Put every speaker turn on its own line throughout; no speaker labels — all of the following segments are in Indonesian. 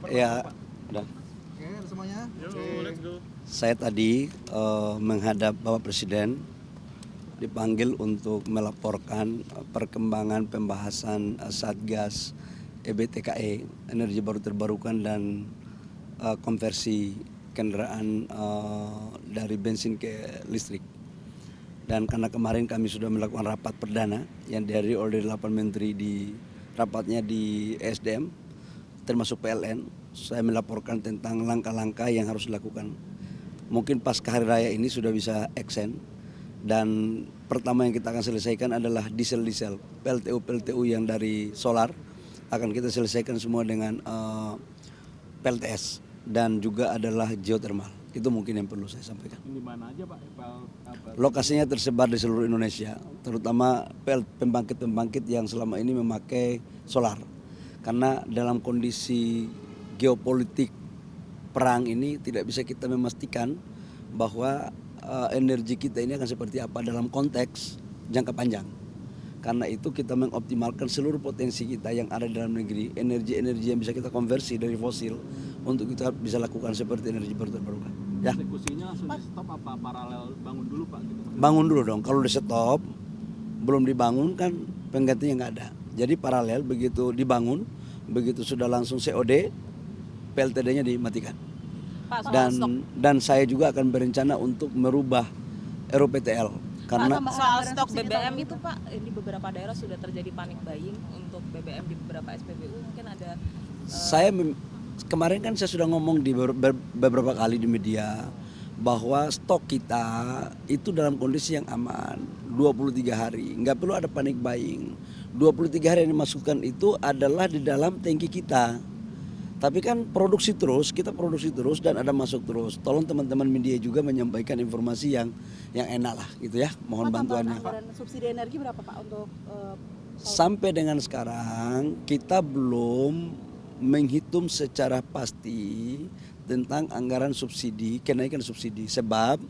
Ya, udah.
Oke, semuanya.
Let's go.
Saya tadi menghadap Bapak Presiden dipanggil untuk melaporkan perkembangan pembahasan Satgas EBTKE, energi baru terbarukan dan konversi kendaraan dari bensin ke listrik. Dan karena kemarin kami sudah melakukan rapat perdana yang dihadiri oleh 8 menteri di rapatnya di SDM, termasuk PLN, saya melaporkan tentang langkah-langkah yang harus dilakukan. Mungkin pasca hari raya ini sudah bisa action, dan pertama yang kita akan selesaikan adalah diesel-diesel, PLTU yang dari solar akan kita selesaikan semua dengan PLTS, dan juga adalah geothermal. Itu mungkin yang perlu saya sampaikan.
Di mana aja Pak?
Lokasinya tersebar di seluruh Indonesia, terutama pembangkit-pembangkit yang selama ini memakai solar. Karena dalam kondisi geopolitik perang ini tidak bisa kita memastikan bahwa energi kita ini akan seperti apa dalam konteks jangka panjang. Karena itu kita mengoptimalkan seluruh potensi kita yang ada di dalam negeri, energi-energi yang bisa kita konversi dari fosil untuk kita bisa lakukan seperti energi baru terbarukan. Ya.
Eksekusinya langsung di stop apa paralel bangun dulu Pak? Gitu.
Bangun dulu dong, kalau di stop belum dibangun kan penggantinya nggak ada. Jadi paralel, begitu dibangun, begitu sudah langsung COD, PLTD-nya dimatikan. Dan saya juga akan berencana untuk merubah RUPTL. Karena
soal stok BBM itu Pak, di beberapa daerah sudah terjadi panic buying untuk BBM di beberapa SPBU, mungkin ada.
Kemarin kan saya sudah ngomong di beberapa kali di media bahwa stok kita itu dalam kondisi yang aman, 23 hari, nggak perlu ada panic buying. 23 hari yang dimasukkan itu adalah di dalam tangki kita. Tapi kan kita produksi terus dan ada masuk terus. Tolong teman-teman media juga menyampaikan informasi yang enak lah gitu ya. Mohon bantuannya.
Anggaran subsidi energi berapa Pak untuk
sampai dengan sekarang kita belum menghitung secara pasti tentang anggaran subsidi, kenaikan subsidi. Sebab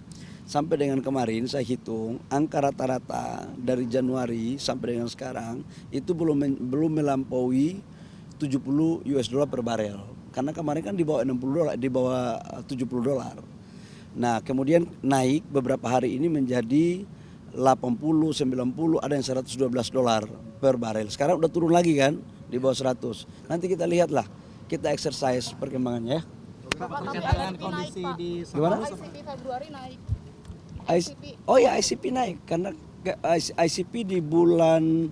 sampai dengan kemarin saya hitung angka rata-rata dari Januari sampai dengan sekarang itu belum melampaui $70 per barel. Karena kemarin kan di bawah $60, di bawah $70. Nah, kemudian naik beberapa hari ini menjadi 80, 90, ada yang $112 per barel. Sekarang udah turun lagi kan di bawah 100. Nanti kita lihatlah, kita exercise perkembangannya ya.
Dengan kondisi di
Gimana?
ICP Februari naik?
Oh ya, ICP naik karena ICP di bulan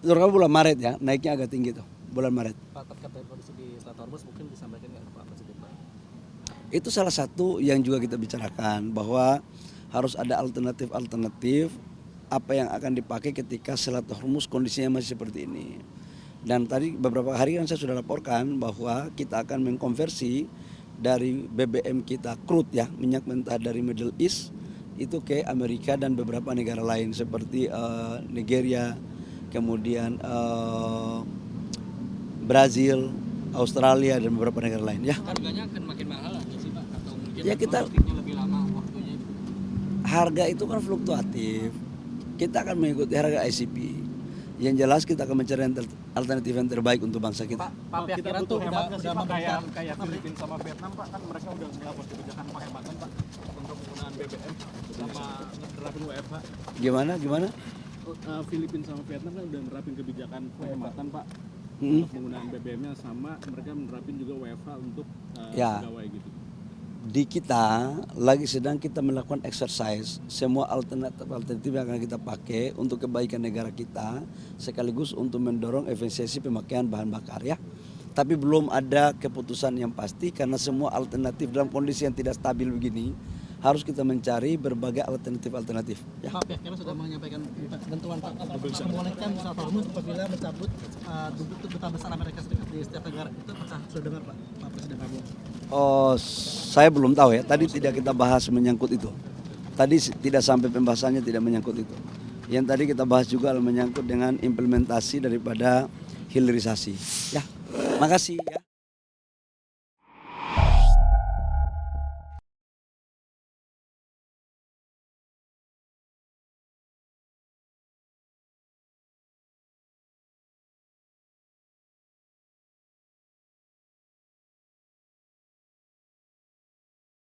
bulan Maret ya, naiknya agak tinggi tuh, bulan Maret.
Pak, terkait kondisi di Selat Hormuz mungkin disampaikan nggak Pak Presiden Pak?
Itu salah satu yang juga kita bicarakan bahwa harus ada alternatif apa yang akan dipakai ketika Selat Hormuz kondisinya masih seperti ini. Dan tadi beberapa hari kan saya sudah laporkan bahwa kita akan mengkonversi dari BBM kita crude ya, minyak mentah dari Middle East itu ke Amerika dan beberapa negara lain seperti Nigeria, kemudian Brazil, Australia dan beberapa negara lain ya.
Harganya akan makin mahal lagi sih Pak, atau mungkin
Ya kita
lebih lama waktunya?
Harga itu kan fluktuatif. Kita akan mengikuti harga ICP. Yang jelas kita akan mencari alternatif yang terbaik untuk bangsa kita.
Pak,
Kita
Pikiran
butuh
tuh
hemat
udah
nggak sih Pak,
memberikan
kayak Filipina sama Vietnam Pak, kan mereka udah melakukan kebijakan penghematan Pak untuk penggunaan BBM sama menerapin WFH.
Gimana?
Filipina sama Vietnam kan udah menerapin kebijakan penghematan Pak untuk penggunaan BBM-nya, sama mereka menerapin juga WFH untuk
Ya.
pegawai gitu.
Di kita lagi sedang kita melakukan exercise semua alternatif yang akan kita pakai untuk kebaikan negara kita sekaligus untuk mendorong efisiensi pemakaian bahan bakar ya. Tapi belum ada keputusan yang pasti karena semua alternatif dalam kondisi yang tidak stabil begini harus kita mencari berbagai alternatif ya.
Pak, pihaknya sudah menyampaikan bantuan Pak, membolehkan Selat Hormuz apabila mencabut duta besar Amerika Serikat di setiap negara. Itu sudah dengar Pak Presiden Prabowo?
Oh, saya belum tahu ya. Tadi tidak kita bahas menyangkut itu. Tadi tidak sampai pembahasannya tidak menyangkut itu. Yang tadi kita bahas juga menyangkut dengan implementasi daripada hilirisasi. Ya, makasih ya.